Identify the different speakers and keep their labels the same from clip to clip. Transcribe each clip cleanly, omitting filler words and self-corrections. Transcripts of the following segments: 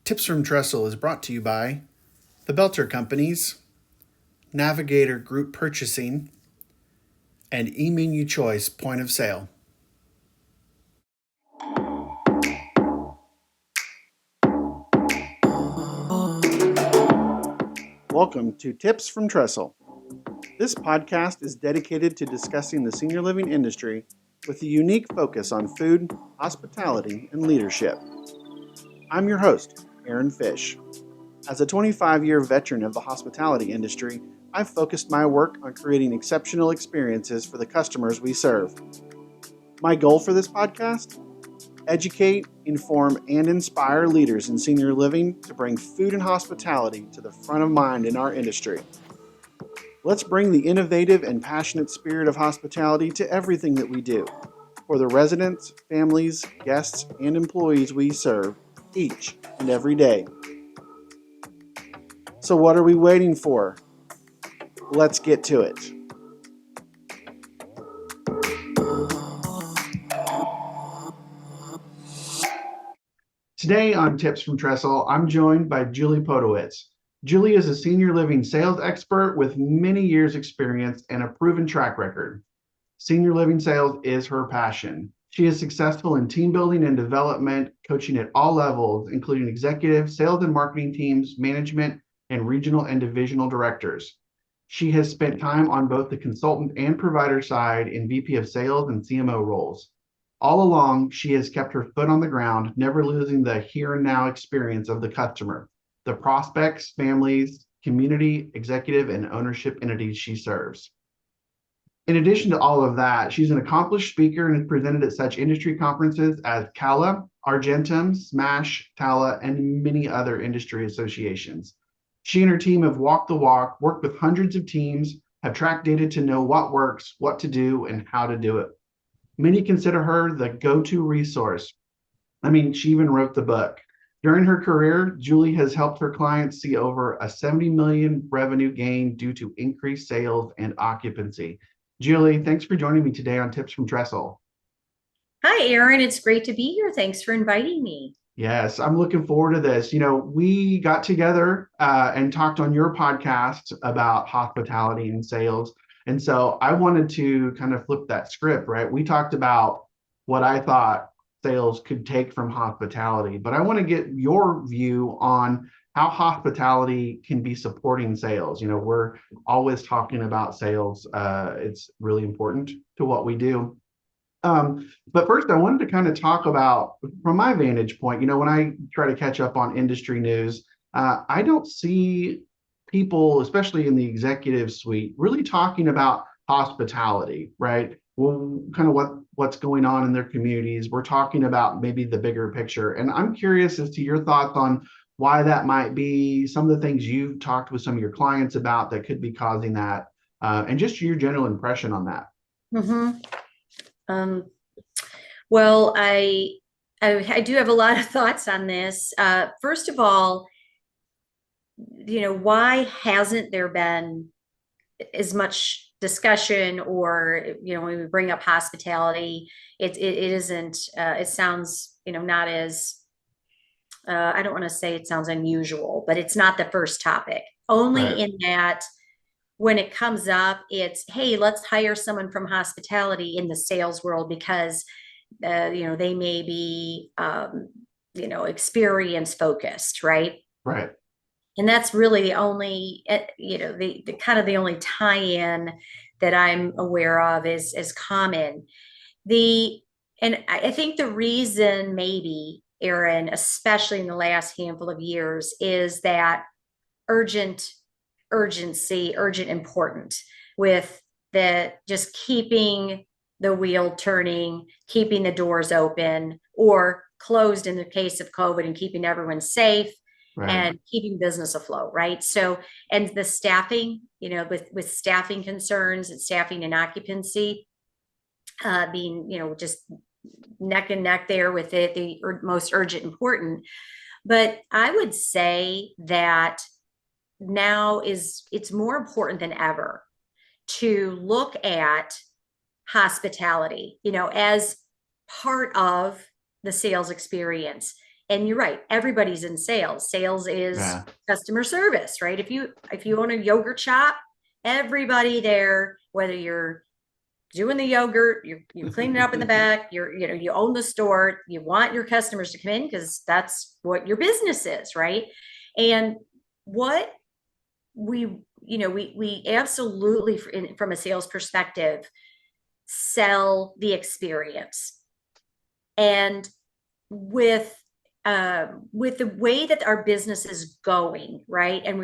Speaker 1: Tips from Trestle is brought to you by the Belter Companies, Navigator Group Purchasing, and eMenu Choice Point of Sale. Welcome to Tips from Trestle. This podcast is dedicated to discussing the senior living industry with a unique focus on food, hospitality, and leadership. I'm your host, Aaron Fish. As a 25-year veteran of the hospitality industry, I've focused my work on creating exceptional experiences for the customers we serve. My goal for this podcast? Educate, inform, and inspire leaders in senior living to bring food and hospitality to the front of mind in our industry. Let's bring the innovative and passionate spirit of hospitality to everything that we do, for the residents, families, guests, and employees we serve each and every day. So what are we waiting for? Let's get to it. Today on Tips from Trestle, I'm joined by Julie Podewitz. Julie is a senior living sales expert with many years experience and a proven track record. Senior living sales is her passion. She is successful in team building and development, coaching at all levels, including executive, sales and marketing teams, management, and regional and divisional directors. She has spent time on both the consultant and provider side in VP of Sales and CMO roles. All along, she has kept her foot on the ground, never losing the here and now experience of the customer, the prospects, families, community, executive, and ownership entities she serves. In addition to all of that, she's an accomplished speaker and has presented at such industry conferences as CALA, Argentum, SMASH, TALA, and many other industry associations. She and her team have walked the walk, worked with hundreds of teams, have tracked data to know what works, what to do, and how to do it. Many consider her the go-to resource. She even wrote the book. During her career, Julie has helped her clients see over a $70 million revenue gain due to increased sales and occupancy. Julie, thanks for joining me today on Tips from Trestle.
Speaker 2: Hi, Aaron. It's great to be here. Thanks for inviting me.
Speaker 1: Yes, I'm looking forward to this. We got together and talked on your podcast about hospitality and sales. And so I wanted to kind of flip that script, right? We talked about what I thought sales could take from hospitality, but I want to get your view on how hospitality can be supporting sales. We're always talking about sales. It's really important to what we do. But first, I wanted to kind of talk about, from my vantage point, when I try to catch up on industry news, I don't see people, especially in the executive suite, really talking about hospitality, right? Well, kind of what's going on in their communities. We're talking about maybe the bigger picture. And I'm curious as to your thoughts on why that might be, some of the things you've talked with some of your clients about that could be causing that, and just your general impression on that.
Speaker 2: Mm-hmm. Well, I do have a lot of thoughts on this. First of all, why hasn't there been as much discussion, or when we bring up hospitality, it isn't. It sounds not as I don't want to say it sounds unusual, but it's not the first topic. Only
Speaker 1: Right.
Speaker 2: in that when it comes up, it's, hey, let's hire someone from hospitality in the sales world because, they may be, experience focused, right?
Speaker 1: Right.
Speaker 2: And that's really the only, the kind of the only tie-in that I'm aware of is common. And I think the reason maybe, Aaron, especially in the last handful of years, is that urgency, urgent important with the just keeping the wheel turning, keeping the doors open or closed in the case of COVID, and keeping everyone safe
Speaker 1: Right.
Speaker 2: and keeping business afloat, right? So, and the staffing, with staffing concerns and staffing and occupancy being, just neck and neck there with it, the most urgent important. But I would say that now it's more important than ever to look at hospitality, as part of the sales experience. and you're right, everybody's in sales. Sales is
Speaker 1: Yeah.
Speaker 2: customer service, right? If you own a yogurt shop, everybody there, whether you're doing the yogurt, you're cleaning up in the back, you own the store, you want your customers to come in because that's what your business is, right? And what we absolutely, from a sales perspective, sell the experience. And with the way that our business is going, right? And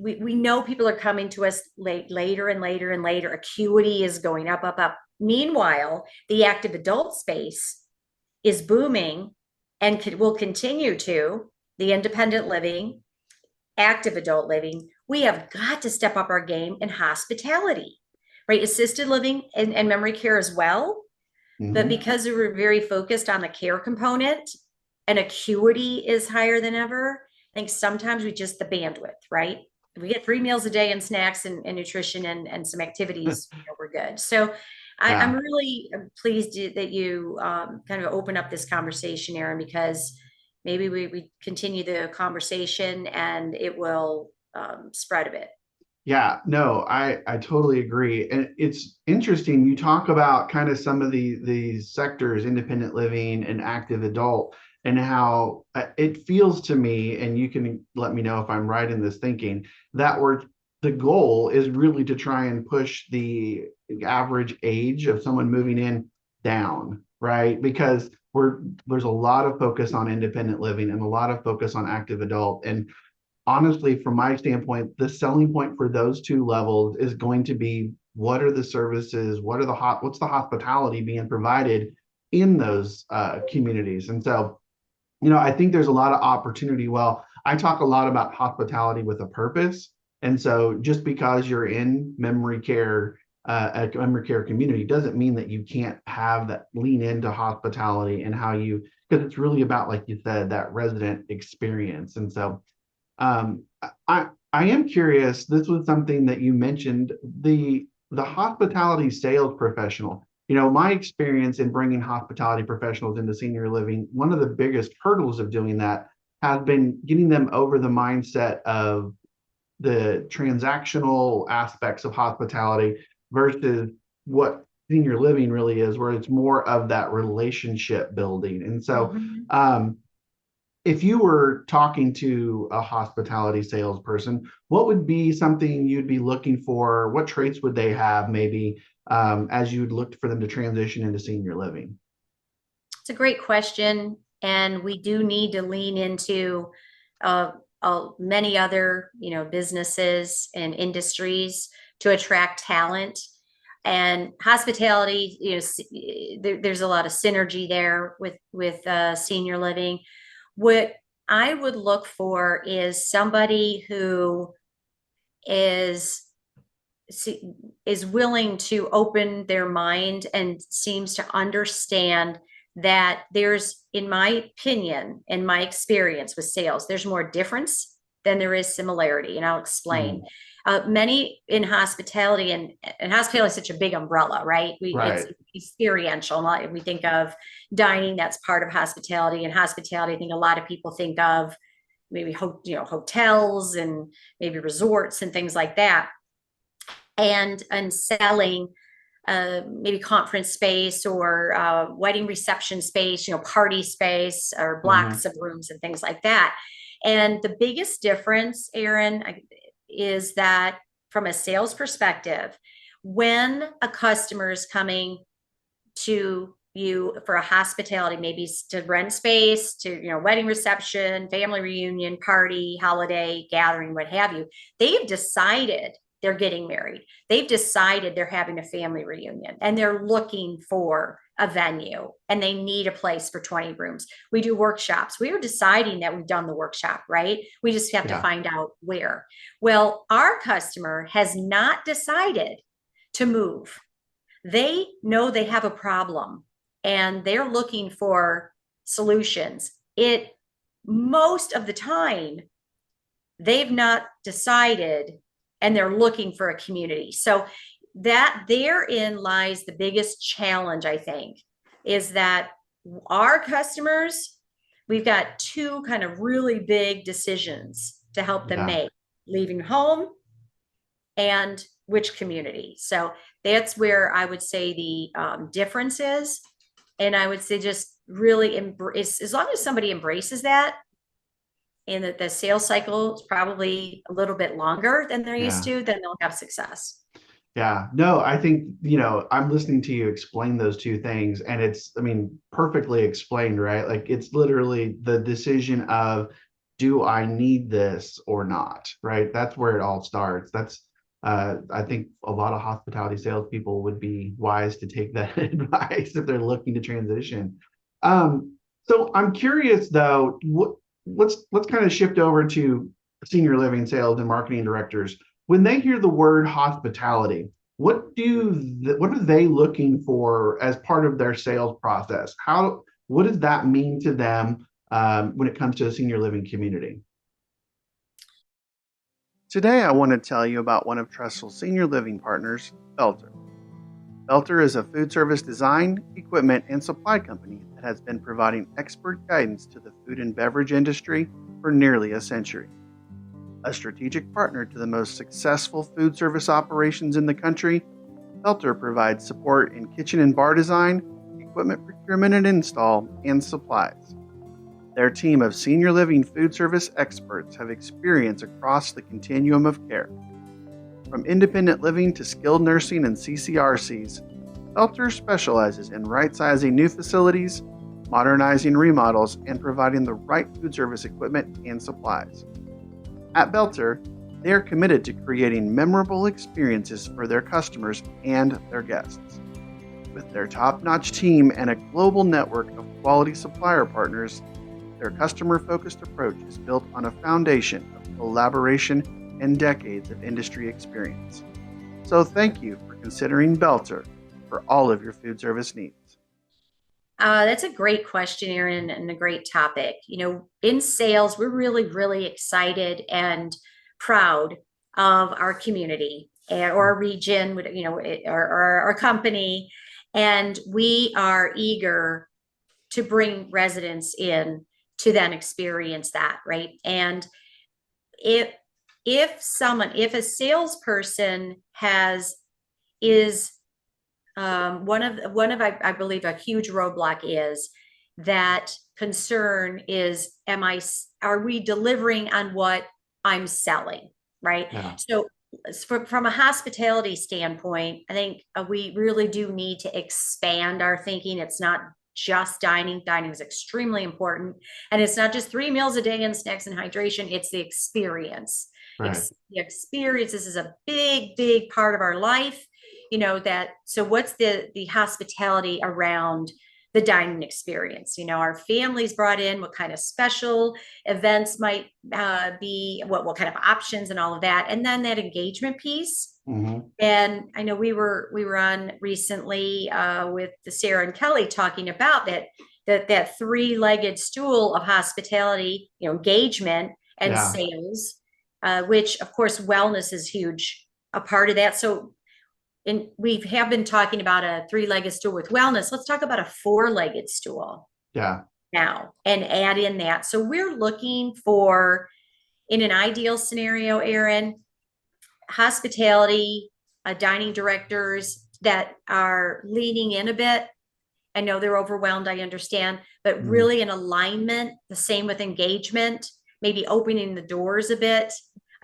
Speaker 2: we know people are coming to us later and later and later. Acuity is going up, up, up. Meanwhile, the active adult space is booming and will continue to. The independent living, active adult living, we have got to step up our game in hospitality, right? Assisted living and memory care as well. But because we're very focused on the care component and acuity is higher than ever, I think sometimes the bandwidth, right? If we get 3 meals a day and snacks and nutrition and some activities, we're good. So I'm really pleased that you kind of open up this conversation, Aaron, because maybe we continue the conversation and it will spread a bit.
Speaker 1: Yeah, no, I totally agree. And it's interesting. You talk about kind of some of the sectors, independent living and active adult, and how it feels to me, and you can let me know if I'm right in this thinking, that the goal is really to try and push the average age of someone moving in down, right? Because there's a lot of focus on independent living and a lot of focus on active adult. And honestly, from my standpoint, the selling point for those two levels is going to be, what are the services, what's the hospitality being provided in those communities? And so, I think there's a lot of opportunity. Well, I talk a lot about hospitality with a purpose. And so just because you're in memory care, a memory care community, doesn't mean that you can't have that lean into hospitality and because it's really about, like you said, that resident experience. And so I am curious. This was something that you mentioned, the hospitality sales professional. My experience in bringing hospitality professionals into senior living, one of the biggest hurdles of doing that has been getting them over the mindset of the transactional aspects of hospitality versus what senior living really is, where it's more of that relationship building. And so, if you were talking to a hospitality salesperson, what would be something you'd be looking for? What traits would they have, maybe, as you'd looked for them to transition into senior living?
Speaker 2: It's a great question. And we do need to lean into many other, businesses and industries to attract talent. And hospitality, there's a lot of synergy there with senior living. What I would look for is somebody who is willing to open their mind and seems to understand that there's, in my opinion, in my experience with sales, there's more difference than there is similarity. And I'll explain. Many in hospitality, and hospitality is such a big umbrella, right? It's experiential. We think of dining, that's part of hospitality. And hospitality, I think a lot of people think of maybe hotels and maybe resorts and things like that. And selling maybe conference space or wedding reception space, party space, or blocks of rooms and things like that. And the biggest difference, Aaron, is that from a sales perspective, when a customer is coming to you for a hospitality, maybe to rent space, to wedding reception, family reunion, party, holiday gathering, what have you, they've decided they're getting married. They've decided they're having a family reunion and they're looking for a venue and they need a place for 20 rooms. We do workshops. We are deciding that we've done the workshop, right? We just have to find out where. Well, our customer has not decided to move. They know they have a problem and they're looking for solutions. Most of the time, they've not decided and they're looking for a community. So that therein lies the biggest challenge, I think, is that our customers we've got two kind of really big decisions to help them
Speaker 1: Yeah.
Speaker 2: make: leaving home and which community. So that's where I would say the difference is. And I would say just really embrace, as long as somebody embraces that, and that the sales cycle is probably a little bit longer than they're used
Speaker 1: Yeah.
Speaker 2: to, then they'll have success.
Speaker 1: Yeah. No, I think, I'm listening to you explain those two things, and it's, I mean, perfectly explained, right? Like it's literally the decision of, do I need this or not? Right. That's where it all starts. I think a lot of hospitality salespeople would be wise to take that advice if they're looking to transition. So I'm curious though, let's kind of shift over to senior living sales and marketing directors. When they hear the word hospitality, what are they looking for as part of their sales process? What does that mean to them when it comes to a senior living community? Today, I want to tell you about one of Trestle's senior living partners, Belter. Belter is a food service design, equipment, and supply company that has been providing expert guidance to the food and beverage industry for nearly a century. A strategic partner to the most successful food service operations in the country, Belter provides support in kitchen and bar design, equipment procurement and install, and supplies. Their team of senior living food service experts have experience across the continuum of care. From independent living to skilled nursing and CCRCs, Belter specializes in right-sizing new facilities, modernizing remodels, and providing the right food service equipment and supplies. At Belter, they are committed to creating memorable experiences for their customers and their guests. With their top-notch team and a global network of quality supplier partners, their customer-focused approach is built on a foundation of collaboration and decades of industry experience. So thank you for considering Belter for all of your food service needs.
Speaker 2: That's a great question, Aaron, and a great topic. In sales, we're really, really excited and proud of our community or our region, or our company. And we are eager to bring residents in to then experience that, right? And if if a salesperson is one of I believe a huge roadblock is that concern is, are we delivering on what I'm selling, right?
Speaker 1: Yeah.
Speaker 2: So from a hospitality standpoint, I think we really do need to expand our thinking. It's not just dining. Dining is extremely important. And it's not just 3 meals a day and snacks and hydration. It's the experience.
Speaker 1: Right.
Speaker 2: The experience. This is a big, big part of our life. So what's the hospitality around the dining experience? Our families brought in, what kind of special events might be, what kind of options and all of that. And then that engagement piece.
Speaker 1: Mm-hmm.
Speaker 2: And I know we were on recently with the Sarah and Kelly talking about that three-legged stool of hospitality, engagement and
Speaker 1: Yeah.
Speaker 2: sales, which of course wellness is huge a part of that. So we have been talking about a three-legged stool with wellness. Let's talk about a four-legged stool
Speaker 1: Yeah.
Speaker 2: now and add in that. So we're looking for, in an ideal scenario, Aaron, hospitality, dining directors that are leaning in a bit. I know they're overwhelmed, I understand, but really in alignment, the same with engagement, maybe opening the doors a bit.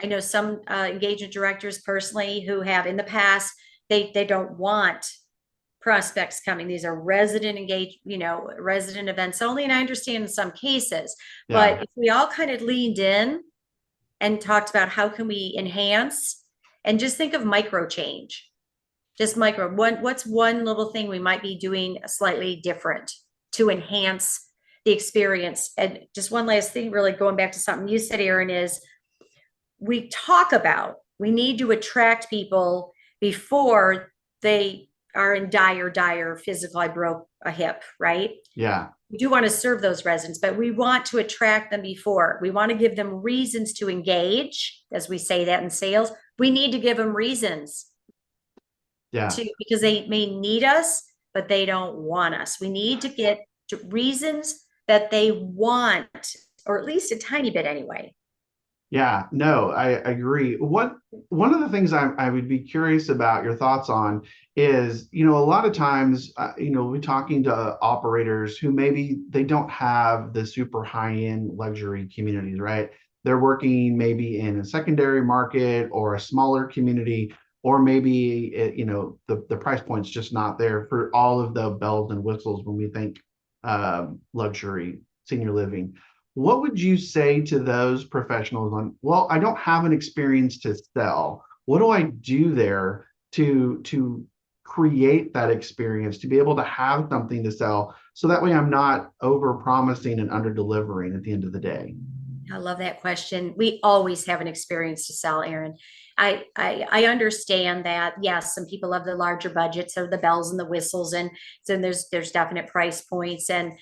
Speaker 2: I know some engagement directors personally who have in the past, they don't want prospects coming. These are resident resident events only. And I understand in some cases,
Speaker 1: Yeah.
Speaker 2: but if we all kind of leaned in and talked about how can we enhance, and just think of micro change, just what's one little thing we might be doing slightly different to enhance the experience. And just one last thing, really going back to something you said, Aaron, is we need to attract people before they are in dire physical, I broke a hip, right?
Speaker 1: Yeah.
Speaker 2: We do want to serve those residents, but we want to attract them before. We want to give them reasons to engage, as we say that in sales. We need to give them reasons
Speaker 1: Yeah.
Speaker 2: because they may need us, but they don't want us. We need to get reasons that they want, or at least a tiny bit anyway.
Speaker 1: Yeah, no, I agree. One of the things I would be curious about your thoughts on is, a lot of times, we're talking to operators who maybe they don't have the super high-end luxury communities, right? They're working maybe in a secondary market or a smaller community, or maybe the price point's just not there for all of the bells and whistles when we think luxury senior living. What would you say to those professionals on, well, I don't have an experience to sell. What do I do there to create that experience, to be able to have something to sell so that way I'm not over promising and under delivering at the end of the day?
Speaker 2: I love that question. We always have an experience to sell, Aaron. I understand that, yes, some people have the larger budgets, so the bells and the whistles, and so there's definite price points, and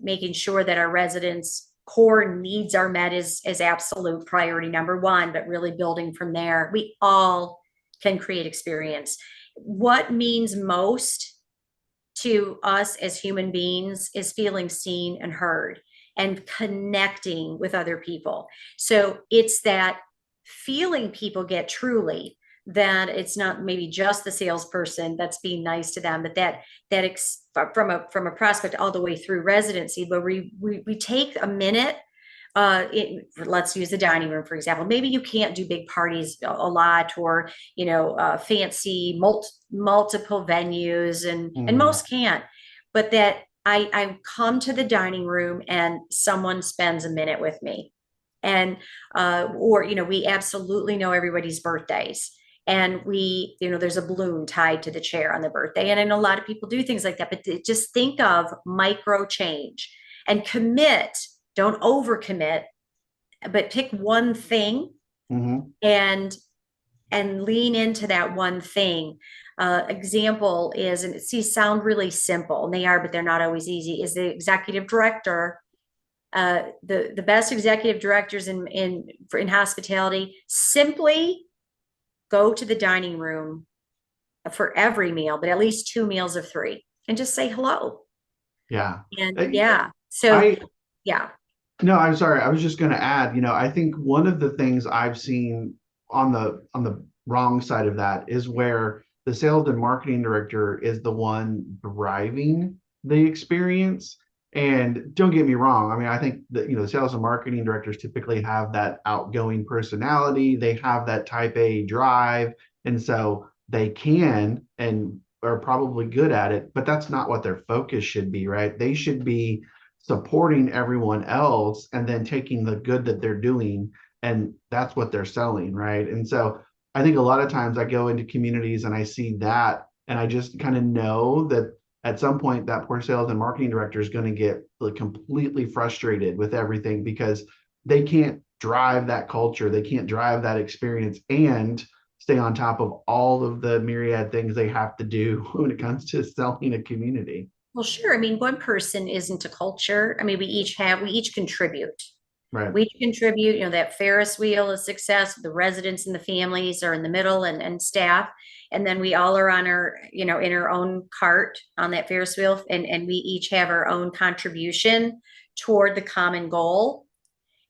Speaker 2: making sure that our residents' core needs are met is absolute priority number one, but really building from there. We all can create experience. What means most to us as human beings is feeling seen and heard and connecting with other people. So it's that feeling people get truly, that it's not maybe just the salesperson that's being nice to them, but from a prospect all the way through residency, where we take a minute. Let's use the dining room, for example. Maybe you can't do big parties a lot, or fancy multiple venues, and
Speaker 1: Mm,
Speaker 2: most can't. But that I come to the dining room and someone spends a minute with me, and or we absolutely know everybody's birthdays, and there's a balloon tied to the chair on the birthday, and I know a lot of people do things like that, but just think of micro change and commit. Don't overcommit, but pick one thing
Speaker 1: mhm.
Speaker 2: and lean into that one thing. Example is, and sound really simple, and they are, but they're not always easy, is the executive director. The best executive directors in hospitality simply go to the dining room for every meal, but at least 2 meals of 3, and just say hello.
Speaker 1: Yeah.
Speaker 2: And
Speaker 1: I,
Speaker 2: yeah, so
Speaker 1: I
Speaker 2: yeah.
Speaker 1: No, I'm sorry. I was just going to add, I think one of the things I've seen on the wrong side of that is where the sales and marketing director is the one driving the experience. And don't get me wrong. I mean, I think that, the sales and marketing directors typically have that outgoing personality. They have that type A drive. And so they can and are probably good at it, but that's not what their focus should be, right? They should be supporting everyone else and then taking the good that they're doing, and that's what they're selling, right? And so I think a lot of times I go into communities and I see that, and I just kind of know that at some point that poor sales and marketing director is going to get like completely frustrated with everything because they can't drive that culture, they can't drive that experience and stay on top of all of the myriad things they have to do when it comes to selling a community.
Speaker 2: Well, sure. I mean, one person isn't a culture. I mean, we each contribute.
Speaker 1: Right.
Speaker 2: We each contribute, that Ferris wheel of success, the residents and the families are in the middle, and staff. And then we all are on in our own cart on that Ferris wheel. And we each have our own contribution toward the common goal.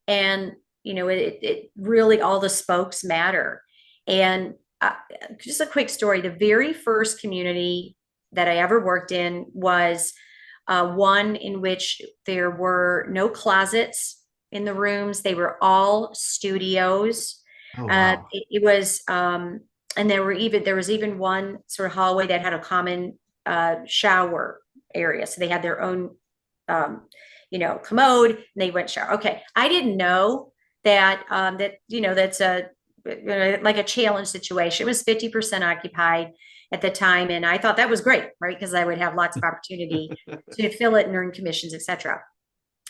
Speaker 2: And, it really, all the spokes matter. And just a quick story. The very first community that I ever worked in was one in which there were no closets in the rooms. They were all studios.
Speaker 1: Oh, wow.
Speaker 2: It was, and there was even one sort of hallway that had a common shower area. So they had their own, commode, and they went shower. Okay, I didn't know that that's like a challenge situation. It was 50% occupied at the time, and I thought that was great, right? Because I would have lots of opportunity to fill it and earn commissions, etc.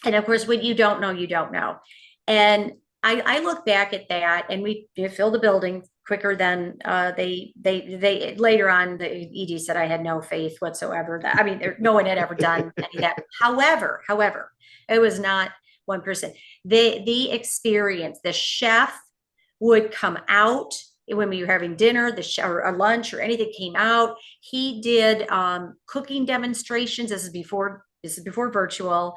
Speaker 2: And of course, when you don't know, you don't know. And I look back at that, and we filled the building quicker than they later on. The ED said I had no faith whatsoever. I mean, no one had ever done any of that. However, it was not one person. The experience, the chef would come out when we were having dinner, or lunch or anything, came out. He did cooking demonstrations. This is before This is before virtual.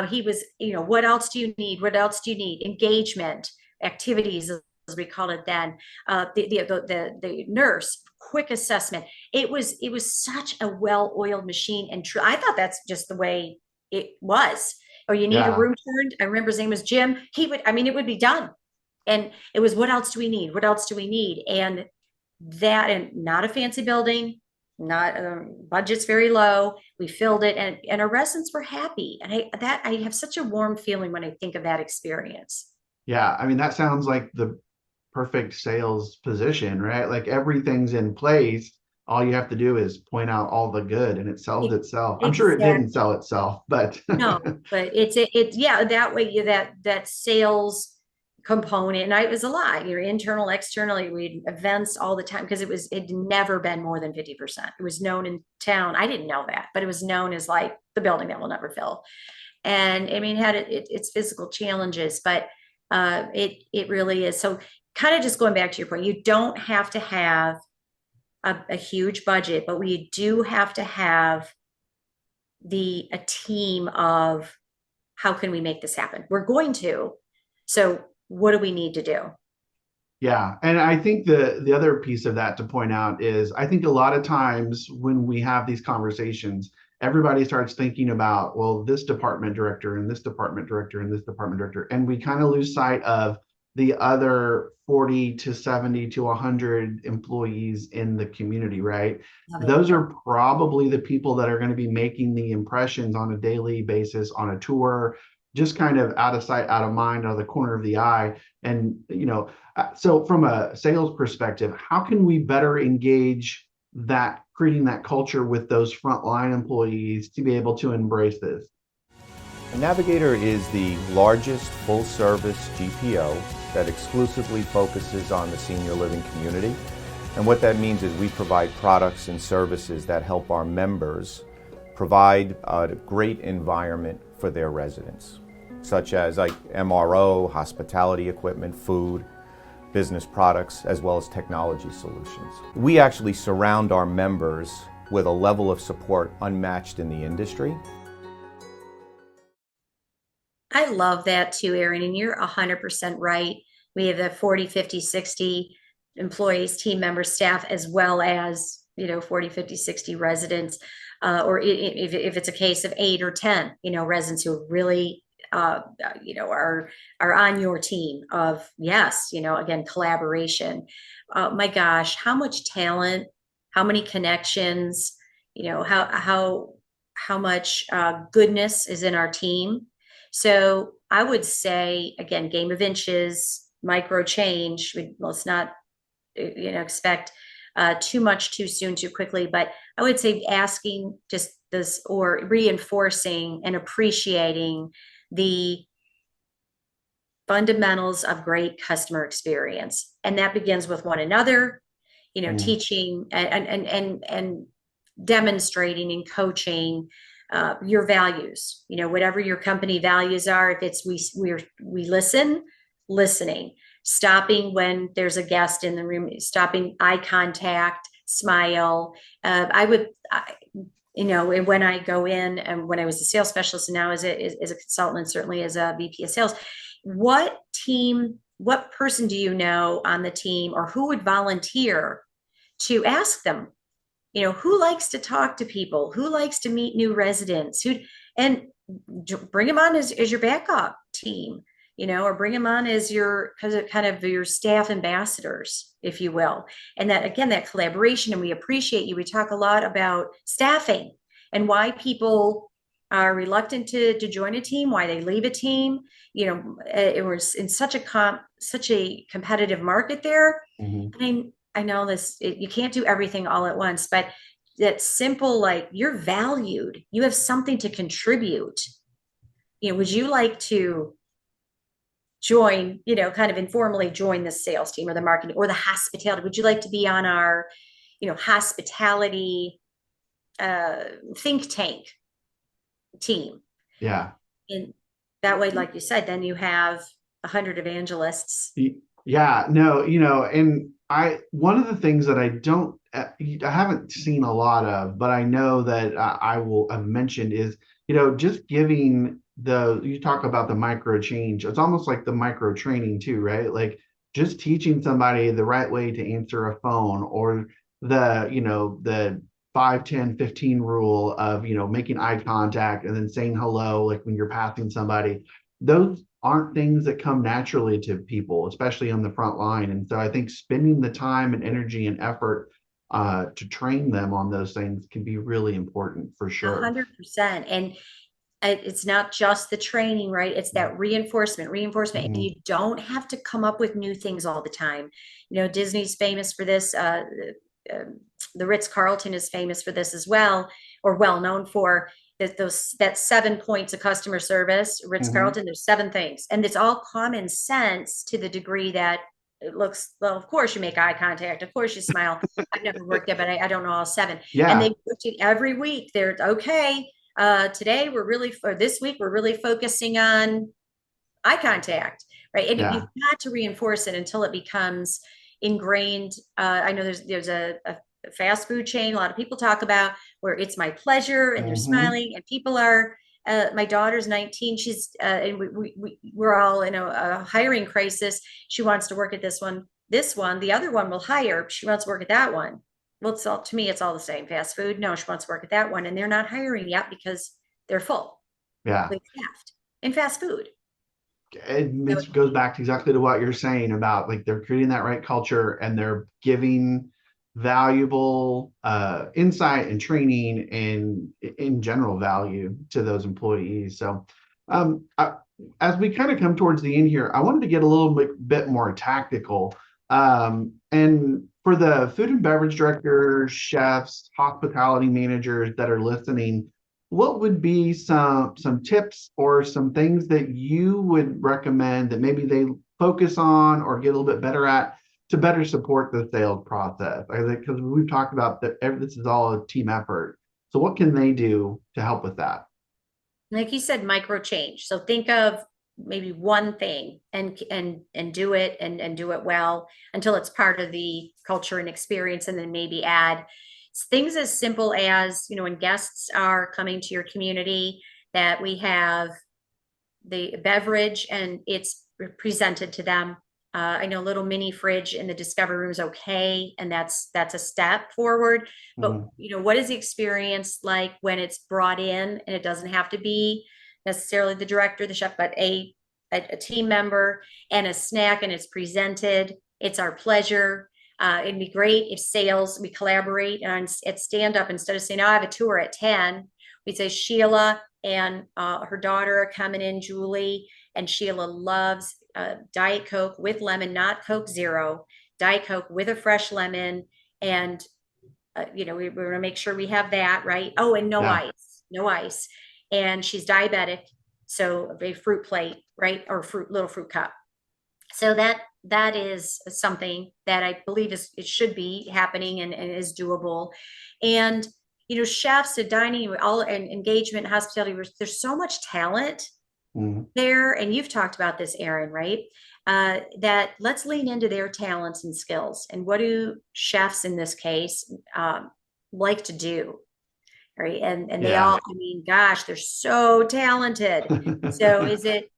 Speaker 2: He was, what else do you need? What else do you need? Engagement, activities, as we called it then. The nurse, quick assessment. It was such a well-oiled machine, and true. I thought that's just the way it was. Or you need a
Speaker 1: Yeah.
Speaker 2: room turned. I remember his name was Jim. He would, I mean, it would be done. And it was, what else do we need? What else do we need? And that, and not a fancy building, not budget's very low. We filled it, and our residents were happy. And I have such a warm feeling when I think of that experience.
Speaker 1: Yeah. I mean, that sounds like the perfect sales position, right? Like everything's in place. All you have to do is point out all the good and it sells itself. I'm sure it didn't
Speaker 2: Exactly.
Speaker 1: sell itself, but
Speaker 2: No, but yeah, that way that sales component, and it was a lot. You're internal, externally, we had events all the time because it'd never been more than 50%. It was known in town. I didn't know that, but it was known as like the building that will never fill. And I mean, had its physical challenges, but it really is. So kind of just going back to your point, you don't have to have a huge budget, but we do have to have a team of, how can we make this happen? We're going to. So what do we need to do?
Speaker 1: yeah. And I think the other piece of that to point out is I think a lot of times when we have these conversations, everybody starts thinking about, well, this department director and this department director and this department director, and we kind of lose sight of the other 40 to 70 to 100 employees in the community, right?
Speaker 2: Love it.
Speaker 1: Those are probably the people that are going to be making the impressions on a daily basis on a tour, just kind of out of sight, out of mind, out of the corner of the eye. And, so from a sales perspective, how can we better engage that, creating that culture with those frontline employees to be able to embrace this?
Speaker 3: Navigator is the largest full-service GPO that exclusively focuses on the senior living community. And what that means is we provide products and services that help our members provide a great environment for their residents, such as like MRO, hospitality equipment, food, business products, as well as technology solutions. We actually surround our members with a level of support unmatched in the industry.
Speaker 2: I love that too, Erin, and you're 100% right. We have the 40, 50, 60 employees, team members, staff, as well as, 40, 50, 60 residents, or if it's a case of 8 or 10, residents who really are on your team of, yes, again, collaboration. My gosh, how much talent, how many connections, how much goodness is in our team. So I would say, again, game of inches, micro change. Let's not, expect too much too soon, too quickly. But I would say asking just this, or reinforcing and appreciating the fundamentals of great customer experience, and that begins with one another. Teaching and demonstrating and coaching your values. Whatever your company values are. If it's we listen, listening, stopping when there's a guest in the room, stopping, eye contact, smile. And when I go in, and when I was a sales specialist, and now as a consultant, certainly as a VP of sales, what person do you know on the team, or who would volunteer to ask them, who likes to talk to people, who likes to meet new residents, and bring them on as your backup team, or bring them on as your kind of your staff ambassadors, if you will. And that, again, that collaboration, and we appreciate you. We talk a lot about staffing and why people are reluctant to join a team, why they leave a team. It was in such a competitive market there.
Speaker 1: Mm-hmm.
Speaker 2: I know this, you can't do everything all at once, but that simple, like, you're valued, you have something to contribute. Would you like to join, kind of informally join the sales team or the marketing or the hospitality? Would you like to be on our, hospitality think tank team?
Speaker 1: Yeah.
Speaker 2: And that way, like you said, then you have 100 evangelists.
Speaker 1: Yeah, no, and one of the things that I haven't seen a lot of, but I know that I will have mentioned is just giving you talk about the micro change. It's almost like the micro training too, right? Like just teaching somebody the right way to answer a phone, or the 5, 10, 15 rule of, making eye contact and then saying hello, like when you're passing somebody. Those aren't things that come naturally to people, especially on the front line. And so I think spending the time and energy and effort to train them on those things can be really important for sure.
Speaker 2: 100%. And it's not just the training, right? It's that reinforcement, and
Speaker 1: Mhm.
Speaker 2: you don't have to come up with new things all the time. Disney's famous for this. The Ritz-Carlton is famous for this as well, or well known for that 7 points of customer service.
Speaker 1: Mhm.
Speaker 2: Ritz-Carlton, there's 7 things, and it's all common sense to the degree that it looks, well, of course you make eye contact, of course you smile. I've never worked there, but I don't know all 7. And
Speaker 1: Yeah.
Speaker 2: they worked it every week. They're okay. Today or this week we're really focusing on eye contact, right? And you've
Speaker 1: Yeah.
Speaker 2: got to reinforce it until it becomes ingrained. I know there's a fast food chain a lot of people talk about, where it's my pleasure and they're
Speaker 1: Mhm.
Speaker 2: smiling and people are. My daughter's 19. She's and we're all in a hiring crisis. She wants to work at this one. This one, the other one will hire. She wants to work at that one. Well, to me, it's all the same. Fast food. No, she wants to work at that one, and they're not hiring yet because they're full,
Speaker 1: Yeah.
Speaker 2: like staffed in fast food. So
Speaker 1: It goes back exactly to what you're saying about, like, they're creating that right culture and they're giving valuable insight and training and in general value to those employees. So as we kind of come towards the end here, I wanted to get a little bit more tactical. And for the food and beverage directors, chefs, hospitality managers that are listening, what would be some tips or some things that you would recommend that maybe they focus on or get a little bit better at to better support the sales process? I think, because we've talked about that this is all a team effort. So what can they do to help with that?
Speaker 2: like you said, micro change. So think of maybe one thing and do it and do it well until it's part of the culture and experience, and then maybe add things as simple as, when guests are coming to your community, that we have the beverage and it's presented to them. I know a little mini fridge in the discovery room is okay, and that's a step forward. But
Speaker 1: Mhm.
Speaker 2: what is the experience like when it's brought in, and it doesn't have to be necessarily the director, the chef, but a team member and a snack, and it's presented. It's our pleasure. It'd be great if sales, we collaborate on at stand up, instead of saying, "Oh, I have a tour at 10." We say Sheila and her daughter are coming in, Julie, and Sheila loves Diet Coke with lemon, not Coke Zero, Diet Coke with a fresh lemon. And, we're going to make sure we have that, right? Oh, and no
Speaker 1: Yeah.
Speaker 2: ice, no ice. And she's diabetic. So a fruit plate, right? Or little fruit cup. So that is something that I believe it should be happening and is doable. And chefs, dining, all and engagement, hospitality, there's so much talent
Speaker 1: Mhm.
Speaker 2: there, and you've talked about this, Aaron, right? That let's lean into their talents and skills. And what do chefs in this case like to do? Right. And they
Speaker 1: Yeah.
Speaker 2: all, I mean, gosh, they're so talented. So is it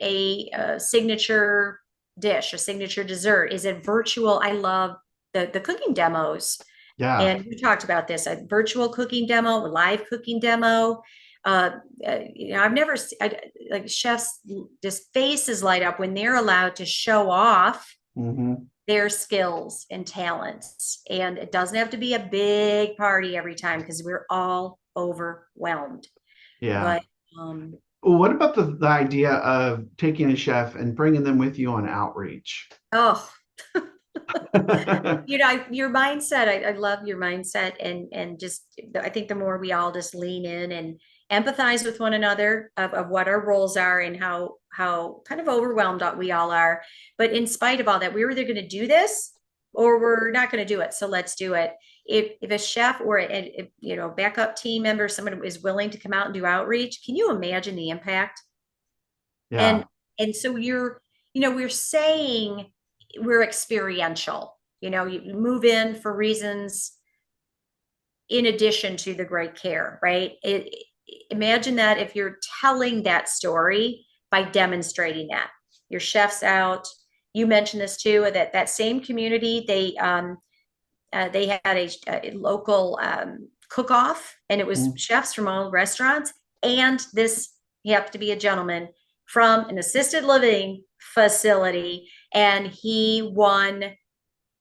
Speaker 2: a signature dish, a signature dessert? Is it virtual? I love the cooking demos.
Speaker 1: Yeah.
Speaker 2: And we talked about this, a virtual cooking demo, a live cooking demo. Uh, I've never like chefs, just faces light up when they're allowed to show off
Speaker 1: Mhm.
Speaker 2: their skills and talents. And it doesn't have to be a big party every time because we're all overwhelmed.
Speaker 1: Yeah.
Speaker 2: But um,
Speaker 1: Well, what about the idea of taking a chef and bringing them with you on outreach?
Speaker 2: oh, your mindset, I love your mindset, and just I think the more we all just lean in and empathize with one another of what our roles are and how kind of overwhelmed we all are. But in spite of all that, we're either going to do this or we're not going to do it. So let's do it. If a chef or a backup team member, someone is willing to come out and do outreach, can you imagine the impact?
Speaker 1: Yeah.
Speaker 2: And so we're saying we're experiential. You move in for reasons in addition to the great care, right? imagine that if you're telling that story by demonstrating that your chef's out. You mentioned this too, that same community, they had a local cook-off, and it was chefs from all restaurants. And this, he happened to be a gentleman from an assisted living facility, and he won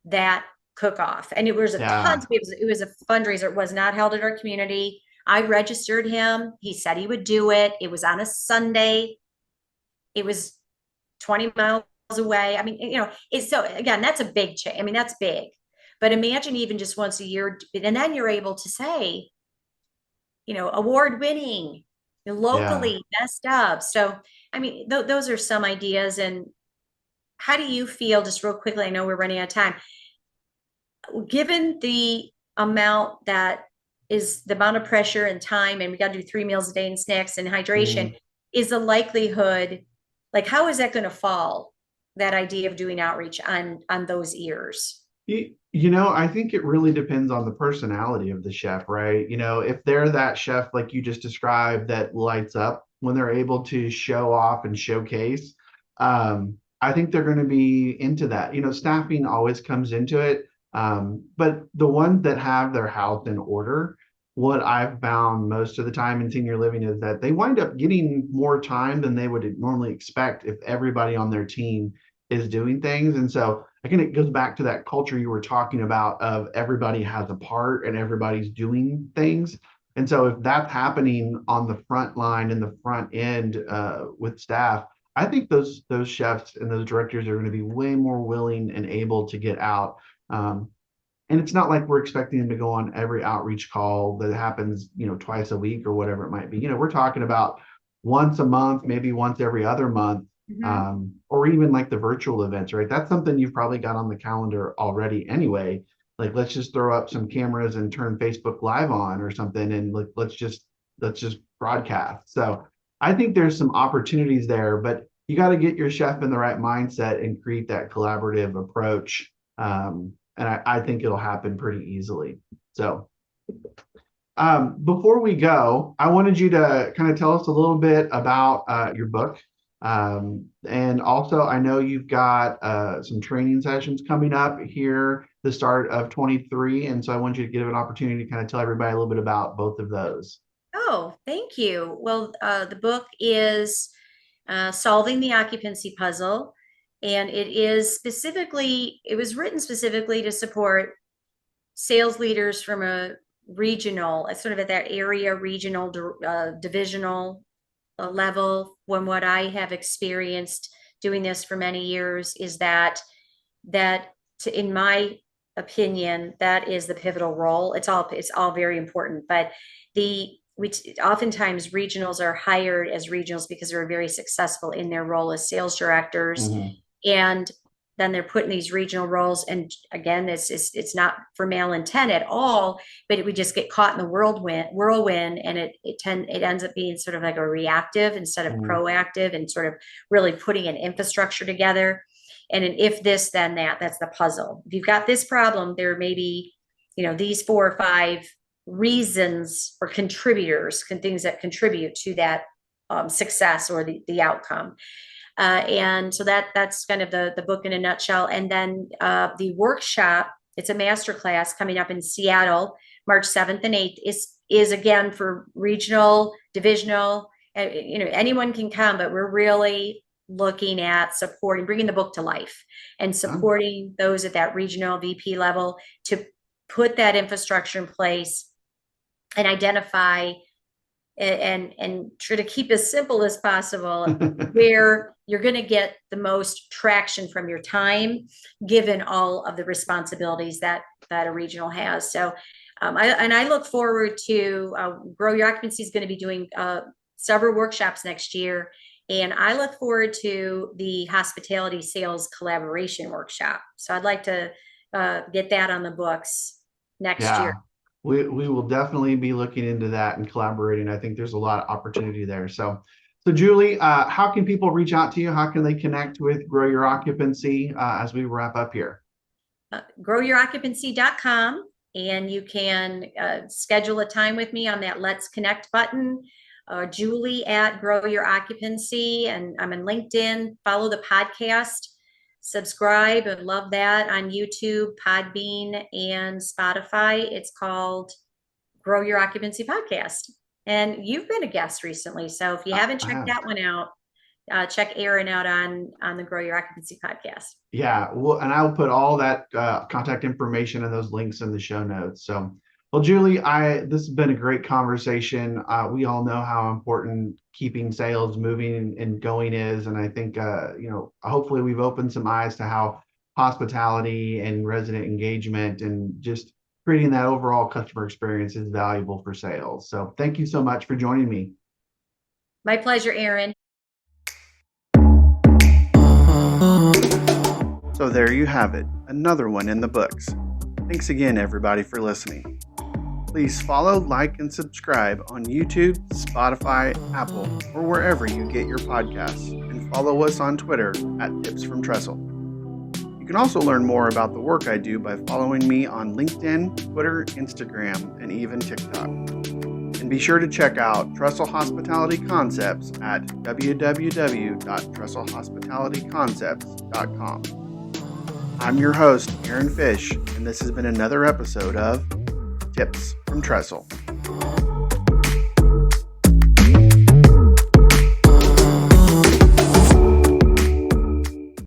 Speaker 2: that cook-off. And it was a ton. It was a fundraiser. It was not held at our community. I registered him. He said he would do it. It was on a Sunday. It was 20 miles away. I mean, it's so, again, that's a big change. I mean, that's big. But imagine even just once a year, and then you're able to say, award winning, locally messed up. So, I mean, those are some ideas. And how do you feel, just real quickly, I know we're running out of time, given the amount that is the amount of pressure and time, and we got to do 3 meals a day and snacks and hydration, is the likelihood, like, how is that going to fall, that idea of doing outreach on those ears?
Speaker 1: I think it really depends on the personality of the chef, right? If they're that chef, like you just described, that lights up when they're able to show off and showcase, I think they're going to be into that. Staffing always comes into it. But the ones that have their house in order, what I've found most of the time in senior living is that they wind up getting more time than they would normally expect if everybody on their team is doing things. And so again, it goes back to that culture you were talking about of everybody has a part and everybody's doing things. And so if that's happening on the front line and the front end with staff, I think those chefs and those directors are going to be way more willing and able to get out. And it's not like we're expecting them to go on every outreach call that happens, twice a week or whatever it might be. We're talking about once a month, maybe once every other month, or even like the virtual events, right? That's something you've probably got on the calendar already anyway. Like, let's just throw up some cameras and turn Facebook Live on or something, and let's just broadcast. So I think there's some opportunities there, but you got to get your chef in the right mindset and create that collaborative approach. And I think it'll happen pretty easily. So before we go, I wanted you to kind of tell us a little bit about your book. And also, I know you've got some training sessions coming up here, the start of 23. And so I want you to give an opportunity to kind of tell everybody a little bit about both of those.
Speaker 2: Oh, thank you. Well, the book is Solving the Occupancy Puzzle. And it was written specifically to support sales leaders from a regional, sort of at that area, regional, divisional level. When what I have experienced doing this for many years is that in my opinion, that is the pivotal role. It's all very important, but oftentimes regionals are hired as regionals because they're very successful in their role as sales directors. And then they're put in these regional roles. And again, it's not for malintent at all, but we just get caught in the whirlwind, and it ends up being sort of like a reactive instead of proactive, and sort of really putting an infrastructure together. And an if this, then that, that's the puzzle. If you've got this problem, there may be, these 4 or 5 reasons or contributors, things that contribute to that success or the outcome. And so that's kind of the book in a nutshell. And then the workshop, it's a masterclass coming up in Seattle, March 7th and 8th, is again for regional, divisional, anyone can come, but we're really looking at bringing the book to life and supporting those at that regional VP level to put that infrastructure in place and identify and try to keep as simple as possible where you're going to get the most traction from your time, given all of the responsibilities that a regional has. So I look forward to Grow Your Occupancy is going to be doing several workshops next year. And I look forward to the hospitality sales collaboration workshop. So I'd like to get that on the books next year.
Speaker 1: We will definitely be looking into that and collaborating. I think there's a lot of opportunity there. So Julie, how can people reach out to you? How can they connect with Grow Your Occupancy as we wrap up here?
Speaker 2: GrowYourOccupancy.com. and you can schedule a time with me on that Let's Connect button. Julie at Grow Your Occupancy, and I'm on LinkedIn. Follow the podcast, subscribe. I'd love that on YouTube, Podbean, and Spotify. It's called Grow Your Occupancy Podcast. And you've been a guest recently, so if you haven't checked that one out, check Aaron out on the Grow Your Occupancy podcast.
Speaker 1: Yeah, well, and I'll put all that contact information and those links in the show notes. So, well, Julie, this has been a great conversation. We all know how important keeping sales moving and going is, and I think hopefully we've opened some eyes to how hospitality and resident engagement and just creating that overall customer experience is valuable for sales. So, thank you so much for joining me.
Speaker 2: My pleasure, Aaron.
Speaker 1: So there you have it, another one in the books. Thanks again, everybody, for listening. Please follow, like, and subscribe on YouTube, Spotify, Apple, or wherever you get your podcasts, and follow us on Twitter at Tips from Trestle. You can also learn more about the work I do by following me on LinkedIn, Twitter, Instagram, and even TikTok. And be sure to check out Trestle Hospitality Concepts at www.trestlehospitalityconcepts.com. I'm your host, Aaron Fish, and this has been another episode of Tips from Trestle.